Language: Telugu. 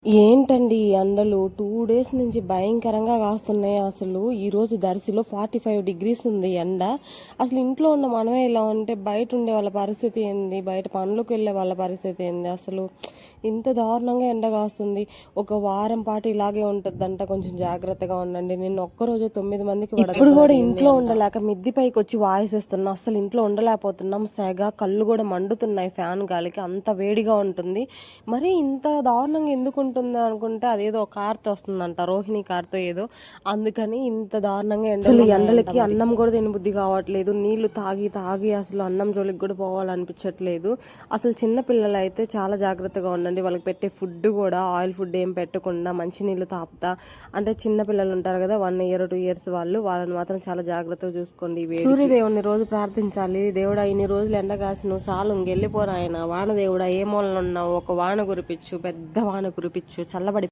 ఏంటండి ఈ ఎండలు 2 డేస్ నుంచి భయంకరంగా కాస్తున్నాయి. అసలు ఈరోజు దర్శిలో 45 డిగ్రీస్ ఉంది ఎండ. అసలు ఇంట్లో ఉన్న మనమే ఇలా ఉంటే బయట ఉండే వాళ్ళ పరిస్థితి ఏంది, బయట పనులకు వెళ్ళే వాళ్ళ పరిస్థితి ఏంది? అసలు ఇంత దారుణంగా ఎండ కాస్తుంది. ఒక వారం పాటు ఇలాగే ఉంటుందంట, కొంచెం జాగ్రత్తగా ఉండండి. నేను ఒక్కరోజు 9 మందికి ఇప్పుడు కూడా ఇంట్లో ఉండలేక మిద్ది పైకి వచ్చి వాయిసేస్తున్నా. అసలు ఇంట్లో ఉండలేకపోతున్నాం, సెగ, కళ్ళు కూడా మండుతున్నాయి ఫ్యాన్ గాలికి, అంత వేడిగా ఉంటుంది. మరి ఇంత దారుణంగా ఎందుకు ఉంటుంది అనుకుంటే అదేదో కార్తో వస్తుందంట, రోహిణి కార్తో ఏదో, అందుకని ఇంత దారుణంగా అసలు ఎండలకి అన్నం కూడా తినబుద్ధి కావట్లేదు. నీళ్లు తాగి తాగి అసలు అన్నం జోలికి కూడా పోవాలనిపించట్లేదు. అసలు చిన్న పిల్లలు అయితే చాలా జాగ్రత్తగా ఉండండి. వాళ్ళకి పెట్టే ఫుడ్ కూడా ఆయిల్ ఫుడ్ ఏం పెట్టకుండా మంచినీళ్ళు తాపుతా, అంటే చిన్న పిల్లలు ఉంటారు కదా 1 year 2 years వాళ్ళని మాత్రం చాలా జాగ్రత్తగా చూసుకోండి. సూర్యదేవుని రోజు ప్రార్థించాలి. దేవుడా, ఇన్ని రోజులు ఎండ కాసి నువ్వు చాలు ఇంకెళ్ళిపోరా ఆయన, వాన దేవుడా ఏ మూలన ఉన్నావు, ఒక వాన కురిపించు, పెద్ద వాన కురిపించు, చల్లబడి